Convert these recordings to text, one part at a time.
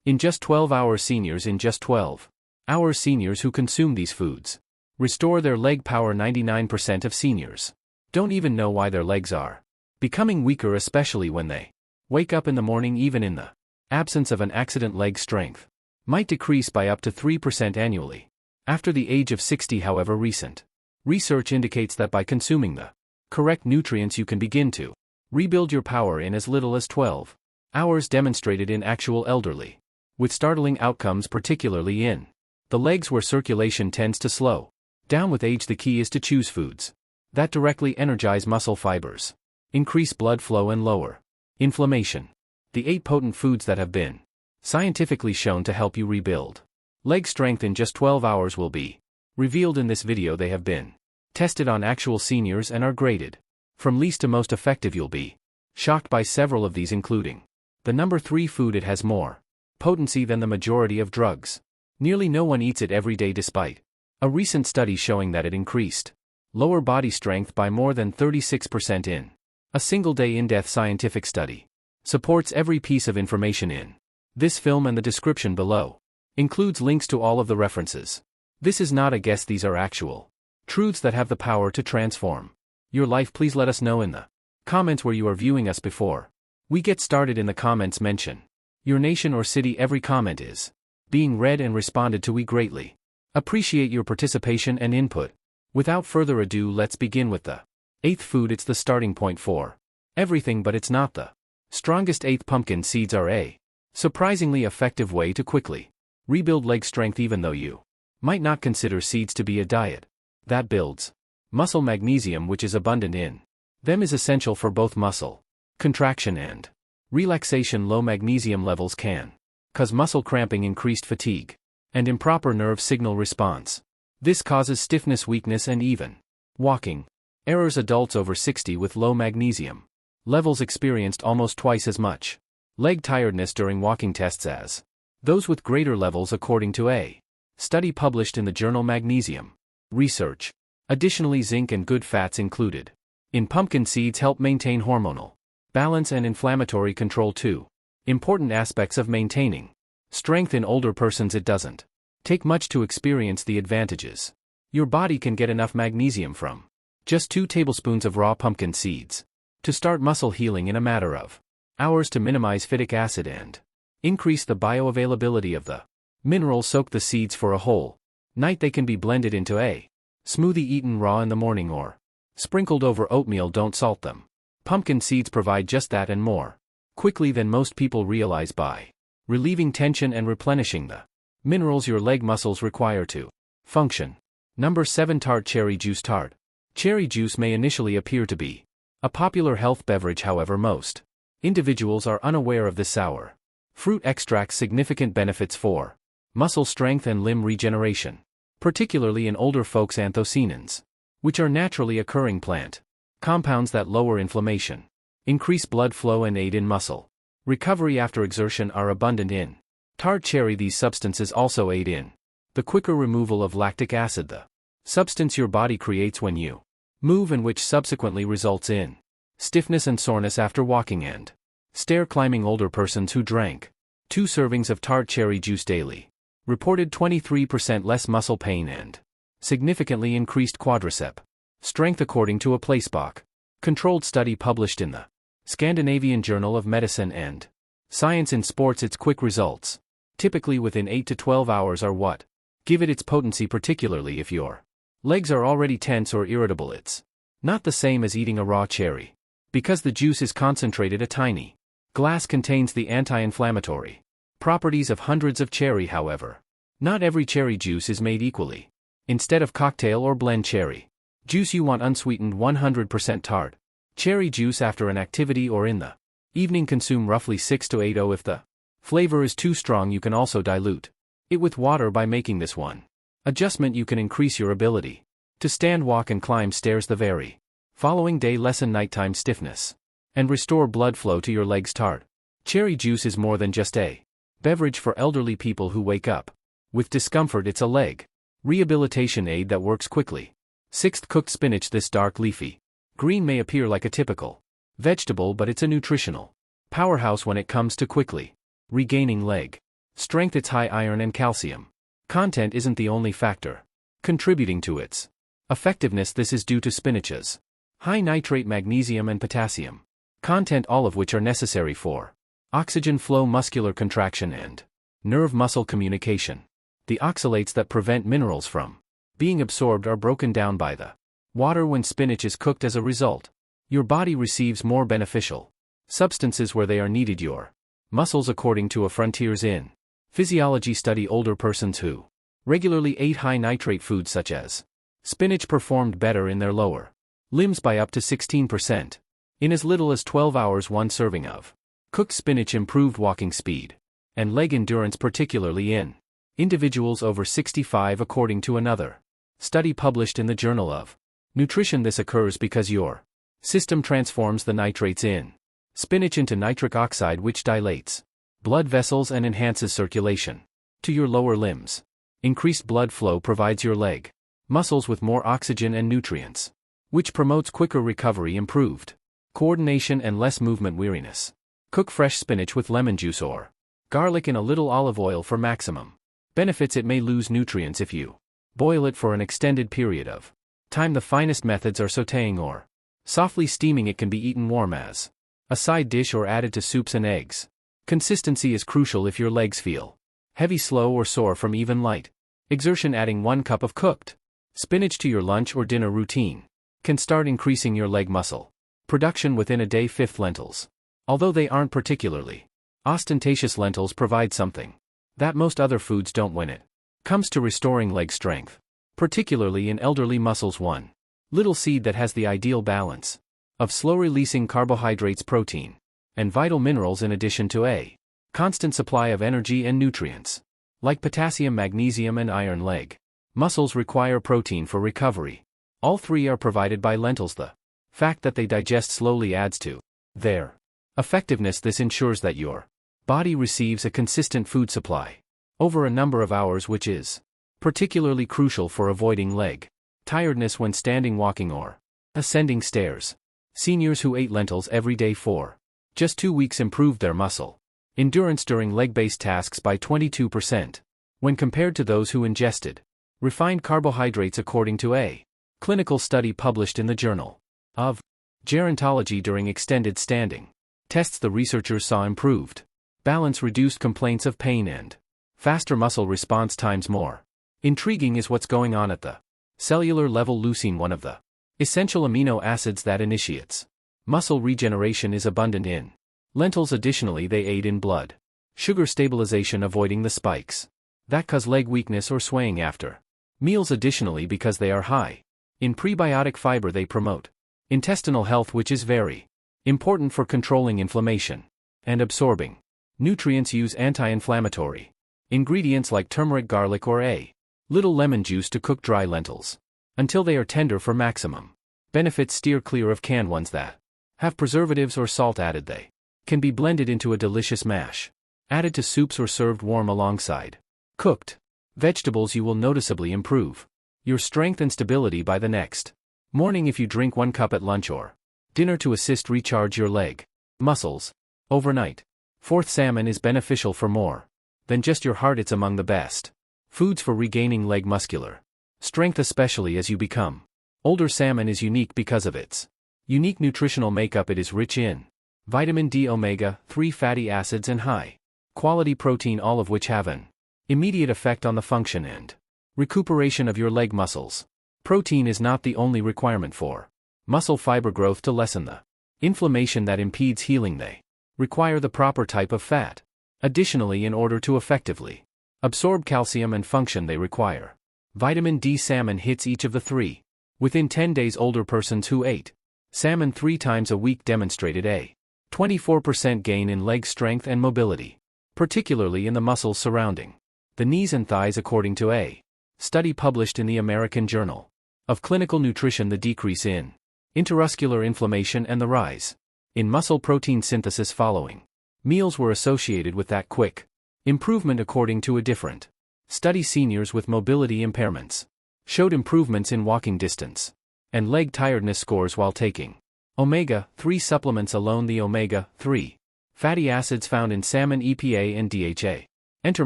In just 12 hours seniors in just 12 hours seniors who consume these foods restore their leg power. 99% of seniors don't even know why their legs are becoming weaker, especially when they wake up in the morning. Even in the absence of an accident, leg strength might decrease by up to 3% annually. After the age of 60, however, recent research indicates that by consuming the correct nutrients you can begin to rebuild your power in as little as 12 hours, demonstrated in actual elderly, with startling outcomes, particularly in the legs where circulation tends to slow down with age. The key is to choose foods that directly energize muscle fibers, increase blood flow, and lower inflammation. The 8 potent foods that have been scientifically shown to help you rebuild leg strength in just 12 hours will be revealed in this video. They have been tested on actual seniors and are graded from least to most effective. You'll be shocked by several of these, including the number 3 food. It has more potency than the majority of drugs. Nearly no one eats it every day, despite a recent study showing that it increased lower body strength by more than 36% in a single day. In-depth scientific study supports every piece of information in this film, and the description below includes links to all of the references. This is not a guess, these are actual truths that have the power to transform your life. Please let us know in the comments where you are viewing us. Before we get started, in the comments mention your nation or city. Every comment is being read and responded to. We greatly appreciate your participation and input. Without further ado, let's begin with the 8th food. It's the starting point for everything, but it's not the strongest. 8th, pumpkin seeds are a surprisingly effective way to quickly rebuild leg strength, even though you might not consider seeds to be a diet that builds muscle. Magnesium, which is abundant in them, is essential for both muscle contraction and relaxation. Low magnesium levels can cause muscle cramping, increased fatigue, and improper nerve signal response. This causes stiffness, weakness, and even walking errors. Adults over 60 with low magnesium levels experienced almost twice as much leg tiredness during walking tests as those with greater levels, according to a study published in the journal Magnesium Research. Additionally, zinc and good fats included in pumpkin seeds help maintain hormonal balance and inflammatory control, two important aspects of maintaining strength in older persons. It doesn't take much to experience the advantages. Your body can get enough magnesium from just 2 tablespoons of raw pumpkin seeds to start muscle healing in a matter of hours. To minimize phytic acid and increase the bioavailability of the mineral, soak the seeds for a whole night. They can be blended into a smoothie, eaten raw in the morning, or sprinkled over oatmeal. Don't salt them. Pumpkin seeds provide just that and more quickly than most people realize by relieving tension and replenishing the minerals your leg muscles require to function. Number 7, tart cherry juice. Tart cherry juice may initially appear to be a popular health beverage, however, most individuals are unaware of this sour fruit extract's significant benefits for muscle strength and limb regeneration, particularly in older folks. Anthocyanins, which are naturally occurring plant compounds that lower inflammation, increase blood flow, and aid in muscle recovery after exertion, are abundant in tart cherry. These substances also aid in the quicker removal of lactic acid, the substance your body creates when you move, and which subsequently results in stiffness and soreness after walking and stair climbing. Older persons who drank 2 servings of tart cherry juice daily reported 23% less muscle pain and significantly increased quadricep strength, according to a placebo-controlled study published in the Scandinavian Journal of Medicine and Science. In sports, its quick results, typically within 8 to 12 hours, are what give it its potency, particularly if your legs are already tense or irritable. It's not the same as eating a raw cherry, because the juice is concentrated. A tiny glass contains the anti-inflammatory properties of hundreds of cherry. However, not every cherry juice is made equally. Instead of cocktail or blend cherry juice, you want unsweetened 100% tart cherry juice. After an activity or in the evening, consume roughly 6 to 8 If the flavor is too strong, you can also dilute it with water. By making this one adjustment, you can increase your ability to stand, walk, and climb stairs the very following day, lessen nighttime stiffness, and restore blood flow to your legs. Tart cherry juice is more than just a beverage for elderly people who wake up with discomfort. It's a leg rehabilitation aid that works quickly. 6th, cooked spinach. This dark leafy green may appear like a typical vegetable, but it's a nutritional powerhouse when it comes to quickly regaining leg Strength: its high iron and calcium content isn't the only factor contributing to its effectiveness. This is due to spinach's high nitrate, magnesium and potassium content, all of which are necessary for oxygen flow, muscular contraction and nerve-muscle communication. The oxalates that prevent minerals from being absorbed are broken down by the water when spinach is cooked. As a result, your body receives more beneficial substances where they are needed. Your muscles, according to a Frontiers in Physiology study, older persons who regularly ate high nitrate foods such as spinach performed better in their lower limbs by up to 16%. In as little as 12 hours, one serving of cooked spinach improved walking speed and leg endurance, particularly in individuals over 65, according to another study published in the Journal of Nutrition. This occurs because your system transforms the nitrates in spinach into nitric oxide, which dilates blood vessels and enhances circulation to your lower limbs. Increased blood flow provides your leg muscles with more oxygen and nutrients, which promotes quicker recovery, improved coordination and less movement weariness. Cook fresh spinach with lemon juice or garlic in a little olive oil for maximum benefits. It may lose nutrients if you boil it for an extended period of time. The finest methods are sautéing or softly steaming. It can be eaten warm as a side dish or added to soups and eggs. Consistency is crucial if your legs feel heavy, slow or sore from even light exertion. Adding 1 cup of cooked spinach to your lunch or dinner routine can start increasing your leg muscle production within a day. 5th, lentils. Although they aren't particularly ostentatious, lentils provide something that most other foods don't when it comes to restoring leg strength, particularly in elderly muscles. One little seed that has the ideal balance of slow-releasing carbohydrates, protein, and vital minerals, in addition to a constant supply of energy and nutrients like potassium, magnesium and iron. Leg muscles require protein for recovery. All three are provided by lentils. The fact that they digest slowly adds to their effectiveness. This ensures that your body receives a consistent food supply over a number of hours, which is particularly crucial for avoiding leg tiredness when standing, walking or ascending stairs. Seniors who ate lentils every day for just 2 weeks improved their muscle endurance during leg-based tasks by 22% when compared to those who ingested refined carbohydrates, according to a clinical study published in the Journal of Gerontology. During extended standing tests, the researchers saw improved balance, reduced complaints of pain and faster muscle response times. More intriguing is what's going on at the cellular level. Leucine, one of the essential amino acids that initiates muscle regeneration, is abundant in lentils. Additionally, they aid in blood sugar stabilization, avoiding the spikes that cause leg weakness or swaying after meals. Additionally, because they are high in prebiotic fiber, they promote intestinal health, which is very important for controlling inflammation and absorbing nutrients. Use anti-inflammatory ingredients like turmeric, garlic or a little lemon juice to cook dry lentils until they are tender for maximum benefits. Steer clear of canned ones that have preservatives or salt added. They can be blended into a delicious mash, added to soups or served warm alongside cooked vegetables. You will noticeably improve your strength and stability by the next morning if you drink 1 cup at lunch or dinner to assist recharge your leg muscles overnight. 4th, salmon is beneficial for more than just your heart. It's among the best foods for regaining leg muscular strength, especially as you become older. Salmon is unique because of its unique nutritional makeup. It is rich in vitamin D, omega-3 fatty acids and high-quality protein, all of which have an immediate effect on the function and recuperation of your leg muscles. Protein is not the only requirement for muscle fiber growth to lessen the inflammation that impedes healing. They require the proper type of fat. Additionally, in order to effectively absorb calcium and function, they require vitamin D. Salmon hits each of the three within 10 days. Older persons who ate salmon 3 times a week demonstrated a 24% gain in leg strength and mobility, particularly in the muscles surrounding the knees and thighs, according to a study published in the American Journal of Clinical Nutrition. The decrease in intermuscular inflammation and the rise in muscle protein synthesis following meals were associated with that quick improvement, according to a different study. Seniors with mobility impairments showed improvements in walking distance and leg tiredness scores while taking omega-3 supplements alone. The omega-3 fatty acids found in salmon, EPA and DHA, enter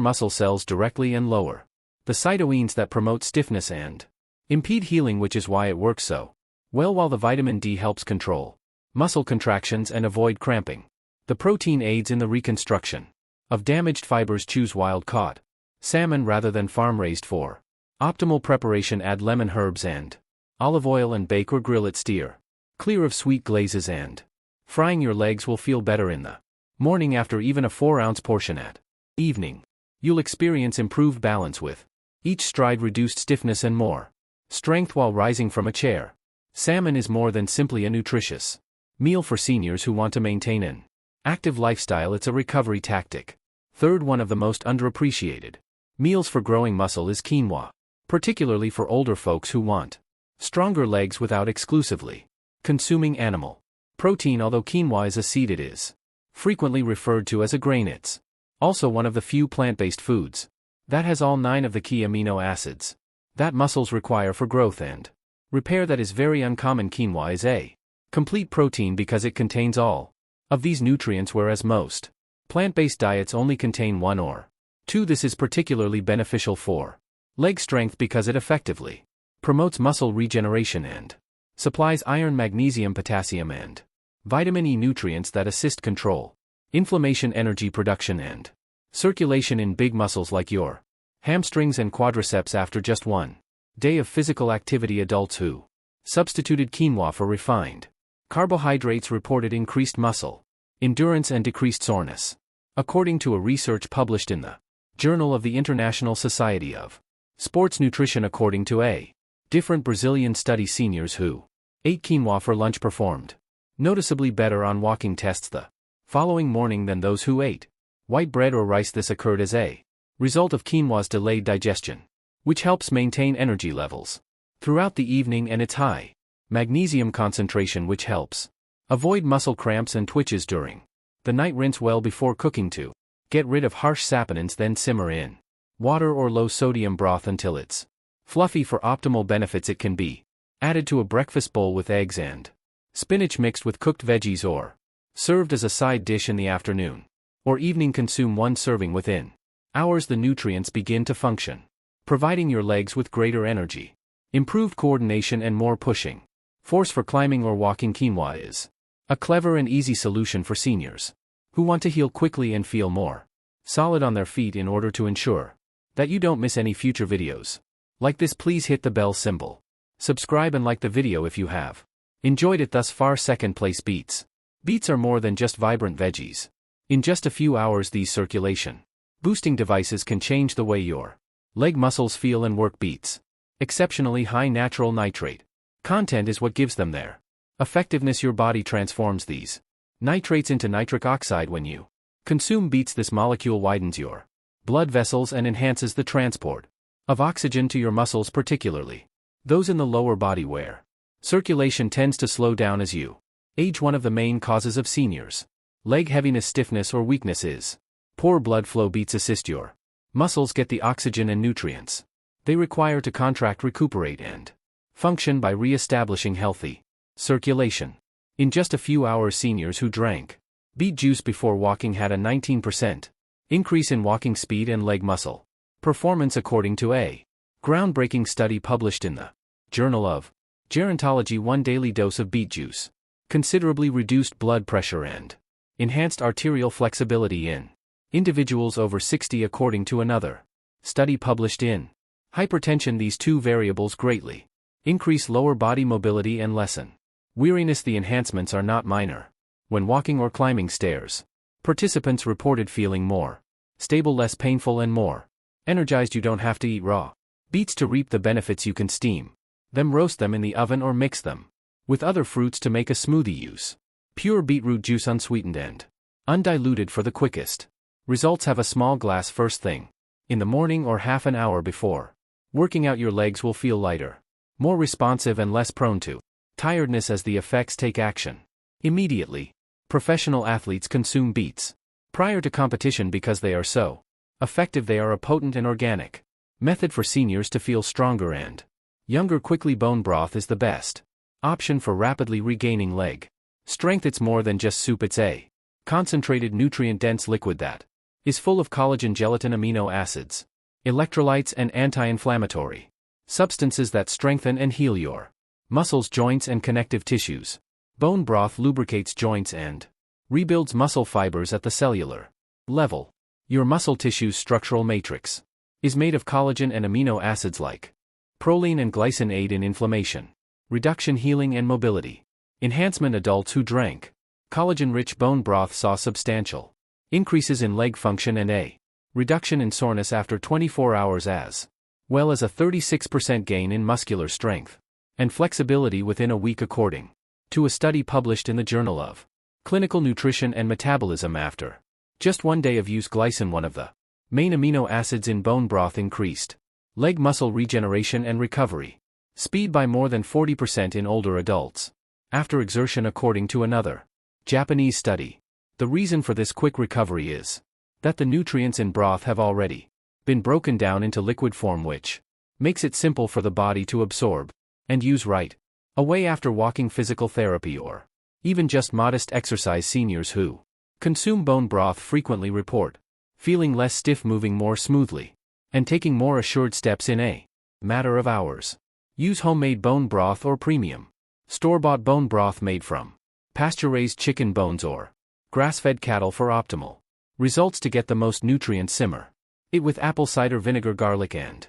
muscle cells directly and lower the cytokines that promote stiffness and impede healing, which is why it works so well, while the vitamin D helps control muscle contractions and avoid cramping. The protein aids in the reconstruction of damaged fibers. Choose wild-caught salmon rather than farm-raised for optimal preparation. Add lemon, herbs, and olive oil and bake or grill it. Steer clear of sweet glazes and frying. Your legs will feel better in the morning after even a 4-ounce portion at evening. You'll experience improved balance with each stride, reduced stiffness and more strength while rising from a chair. Salmon is more than simply a nutritious meal for seniors who want to maintain an active lifestyle. It's a recovery tactic. Third, one of the most underappreciated meals for growing muscle is quinoa, particularly for older folks who want stronger legs without exclusively consuming animal protein. Although quinoa is a seed, it is frequently referred to as a grain. It's also one of the few plant-based foods that has all 9 of the key amino acids that muscles require for growth and repair. That is very uncommon. Quinoa is a complete protein because it contains all of these nutrients, whereas most plant-based diets only contain 1 or 2. This is particularly beneficial for leg strength because it effectively promotes muscle regeneration and supplies iron, magnesium, potassium, and vitamin E, nutrients that assist control inflammation, energy production, and circulation in big muscles like your hamstrings and quadriceps. After just 1 day of physical activity, adults who substituted quinoa for refined carbohydrates reported increased muscle endurance and decreased soreness, according to a research published in the Journal of the International Society of Sports Nutrition. According to a different Brazilian study, seniors who ate quinoa for lunch performed noticeably better on walking tests the following morning than those who ate white bread or rice. This occurred as a result of quinoa's delayed digestion, which helps maintain energy levels throughout the evening, and its high magnesium concentration, which helps avoid muscle cramps and twitches during the night. Rinse well before cooking to get rid of harsh saponins, then simmer in water or low-sodium broth until it's fluffy. For optimal benefits, it can be added to a breakfast bowl with eggs and spinach mixed with cooked veggies, or served as a side dish in the afternoon or evening. Consume 1 serving within hours. The nutrients begin to function, providing your legs with greater energy, improved coordination, and more pushing force for climbing or walking. Quinoa is a clever and easy solution for seniors who want to heal quickly and feel more solid on their feet. In order to ensure that you don't miss any future videos like this, please hit the bell symbol, subscribe, and like the video if you have enjoyed it thus far. Second place, beets. Beets are more than just vibrant veggies. In just a few hours, these circulation boosting devices can change the way your leg muscles feel and work. Beets' exceptionally high natural nitrate content is what gives them their effectiveness. Your body transforms these nitrates into nitric oxide when you consume beets. This molecule widens your blood vessels and enhances the transport of oxygen to your muscles, particularly those in the lower body where circulation tends to slow down as you age. One of the main causes of seniors' leg heaviness, stiffness, or weakness is poor blood flow. Beets assist your muscles get the oxygen and nutrients they require to contract, recuperate, and function by re-establishing healthy circulation. In just a few hours, seniors who drank beet juice before walking had a 19% increase in walking speed and leg muscle performance, according to a groundbreaking study published in the Journal of Gerontology. 1 daily dose of beet juice considerably reduced blood pressure and enhanced arterial flexibility in individuals over 60, according to another study published in Hypertension. These 2 variables greatly increase lower body mobility and lessen weariness. The enhancements are not minor. When walking or climbing stairs, participants reported feeling more stable, less painful, and more energized. You don't have to eat raw beets to reap the benefits. You can steam them, roast them in the oven, or mix them with other fruits to make a smoothie. Use pure beetroot juice, unsweetened and undiluted, for the quickest results. Have a small glass first thing in the morning or half an hour before working out. Your legs will feel lighter, more responsive, and less prone to tiredness as the effects take action immediately. Professional athletes consume beets prior to competition because they are so effective. They are a potent and organic method for seniors to feel stronger and younger quickly. Bone broth is the best option for rapidly regaining leg strength. It's more than just soup. It's a concentrated, nutrient-dense liquid that Is full of collagen, gelatin, amino acids, electrolytes, and anti-inflammatory substances that strengthen and heal your muscles, joints, and connective tissues. Bone broth lubricates joints and rebuilds muscle fibers at the cellular level. Your muscle tissue's structural matrix is made of collagen and amino acids like proline and glycine, aid in inflammation reduction, healing, and mobility enhancement. Adults who drank collagen-rich bone broth saw substantial increases in leg function and a reduction in soreness after 24 hours, as well as a 36% gain in muscular strength and flexibility within a week, according to a study published in the Journal of Clinical Nutrition and Metabolism. After just 1 day of use, glycine, one of the main amino acids in bone broth, increased leg muscle regeneration and recovery speed by more than 40% in older adults after exertion, according to another Japanese study. The reason for this quick recovery is that the nutrients in broth have already been broken down into liquid form, which makes it simple for the body to absorb and use right away after walking, physical therapy, or even just modest exercise. Seniors who consume bone broth frequently report feeling less stiff, moving more smoothly, and taking more assured steps in a matter of hours. Use homemade bone broth or premium store-bought bone broth made from pasture-raised chicken bones or grass-fed cattle for optimal results. To get the most nutrients, simmer it with apple cider vinegar, garlic, and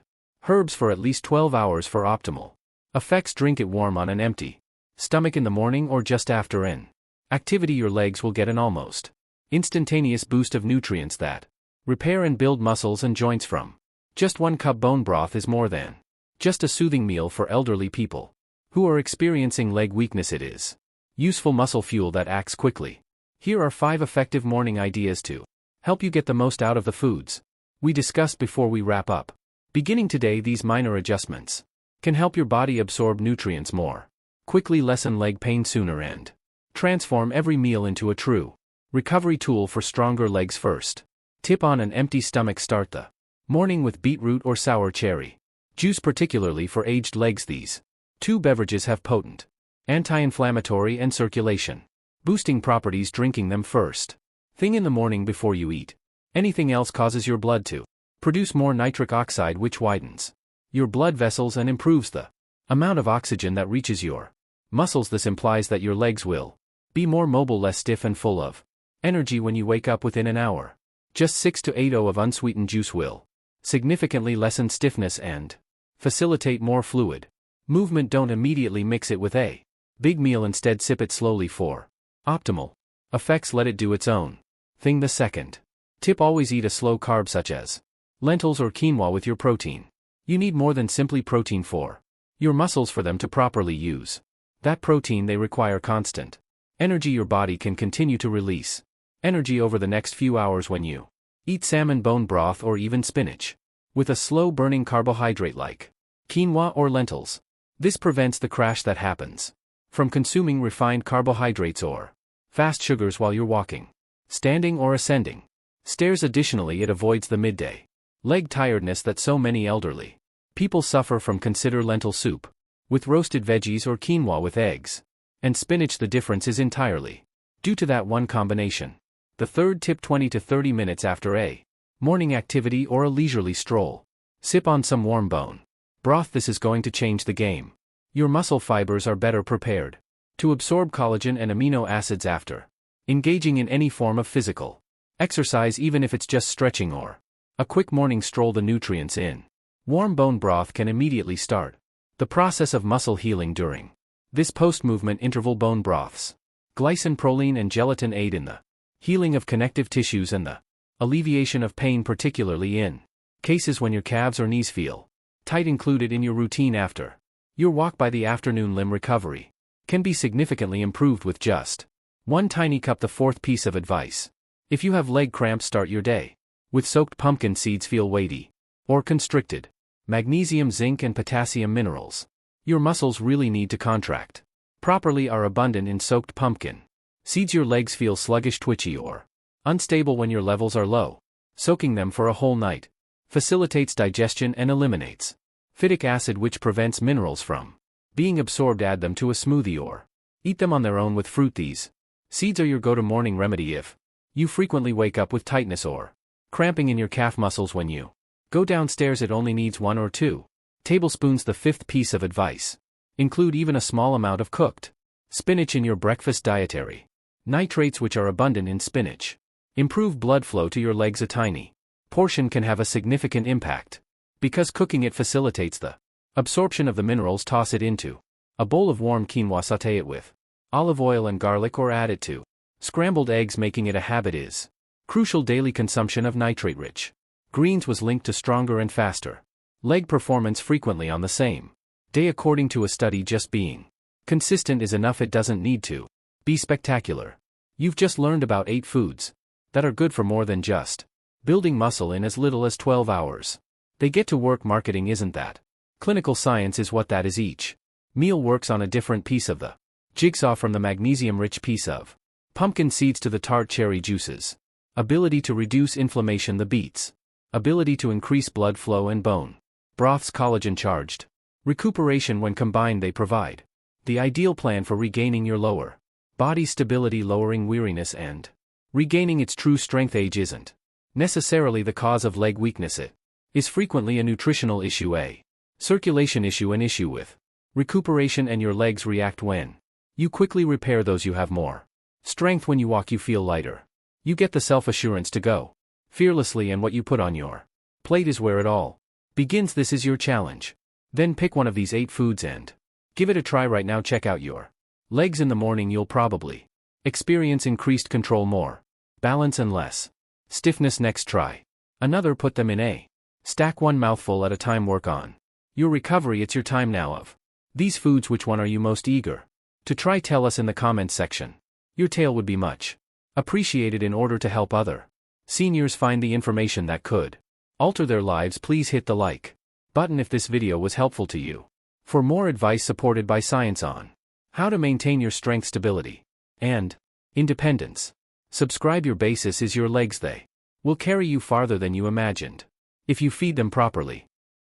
herbs for at least 12 hours for optimal effects. Drink it warm on an empty stomach in the morning or just after an activity. Your legs will get an almost instantaneous boost of nutrients that repair and build muscles and joints from just 1 cup. Bone broth is more than just a soothing meal for elderly people who are experiencing leg weakness. It is useful muscle fuel that acts quickly. Here are 5 effective morning ideas to help you get the most out of the foods we discussed before we wrap up. Beginning today, these minor adjustments can help your body absorb nutrients more quickly, lessen leg pain sooner, and transform every meal into a true recovery tool for stronger legs. First tip: on an empty stomach, start the morning with beetroot or sour cherry juice, particularly for aged legs. These 2 beverages have potent anti-inflammatory and circulation boosting properties. Drinking them first thing in the morning before you eat anything else causes your blood to produce more nitric oxide, which widens your blood vessels and improves the amount of oxygen that reaches your muscles. This implies that your legs will be more mobile, less stiff, and full of energy when you wake up. Within an hour, just 6 to 8 of unsweetened juice will significantly lessen stiffness and facilitate more fluid movement. Don't immediately mix it with a big meal. Instead, sip it slowly for optimal effects. Let it do its own thing. The second tip: always eat a slow carb such as lentils or quinoa with your protein. You need more than simply protein for your muscles. For them to properly use that protein, they require constant energy. Your body can continue to release energy over the next few hours when you eat salmon, bone broth, or even spinach with a slow-burning carbohydrate like quinoa or lentils. This prevents the crash that happens from consuming refined carbohydrates or fast sugars while you're walking, standing, or ascending stairs. Additionally, it avoids the midday leg tiredness that so many elderly people suffer from. Consider lentil soup with roasted veggies or quinoa with eggs and spinach. The difference is entirely due to that one combination. The third tip: 20 to 30 minutes after a morning activity or a leisurely stroll, sip on some warm bone broth. This is going to change the game. Your muscle fibers are better prepared to absorb collagen and amino acids after engaging in any form of physical exercise, even if it's just stretching or a quick morning stroll. The nutrients in warm bone broth can immediately start the process of muscle healing during this post-movement interval. Bone broths, glycine, proline, and gelatin aid in the healing of connective tissues and the alleviation of pain, particularly in cases when your calves or knees feel tight. Included in your routine after your walk by the afternoon. Limb recovery can be significantly improved with just 1 tiny cup. The fourth piece of advice: if you have leg cramps, start your day with soaked pumpkin seeds. Feel weighty or constricted? Magnesium, zinc, and potassium minerals your muscles really need to contract properly are abundant in soaked pumpkin seeds. Your legs feel sluggish, twitchy, or unstable when your levels are low. Soaking them for a whole night facilitates digestion and eliminates phytic acid, which prevents minerals from being absorbed. Add them to a smoothie or eat them on their own with fruit. These seeds are your go-to morning remedy if you frequently wake up with tightness or Cramping in your calf muscles when you go downstairs. It only needs 1 or 2 tablespoons. The fifth piece of advice: include even a small amount of cooked spinach in your breakfast dietary. Nitrates, which are abundant in spinach, improve blood flow to your legs. A tiny portion can have a significant impact, because cooking it facilitates the absorption of the minerals. Toss it into a bowl of warm quinoa. Sauté it with olive oil and garlic, or add it to scrambled eggs. Making it a habit is crucial. Daily consumption of nitrate-rich greens was linked to stronger and faster leg performance frequently on the same day. According to a study, just being consistent is enough. It doesn't need to be spectacular. You've just learned about 8 foods that are good for more than just building muscle in as little as 12 hours. They get to work. Marketing isn't that. Clinical science is what that is. Each meal works on a different piece of the jigsaw, from the magnesium-rich piece of pumpkin seeds to the tart cherry juices. Ability to reduce inflammation. The beets' ability to increase blood flow and bone broth's collagen-charged recuperation. When combined, they provide the ideal plan for regaining your lower body stability, lowering weariness, and regaining its true strength. Age isn't necessarily the cause of leg weakness. It is frequently a nutritional issue, a circulation issue, an issue with recuperation, and your legs react when you quickly repair those. You have more strength when you walk. You feel lighter. You get the self-assurance to go fearlessly, and what you put on your plate is where it all begins. This is your challenge. Then pick one of these 8 foods and give it a try right now. Check out your legs in the morning. You'll probably experience increased control, more balance, and less stiffness. Next, try another. Put them in a stack, one mouthful at a time. Work on your recovery. It's your time now. Of these foods, which one are you most eager to try? Tell us in the comments section. Your tale would be much appreciated. In order to help other seniors find the information that could alter their lives, please hit the like button if this video was helpful to you. For more advice supported by science on how to maintain your strength, stability, and independence, subscribe. Your basis is your legs. They will carry you farther than you imagined if you feed them properly.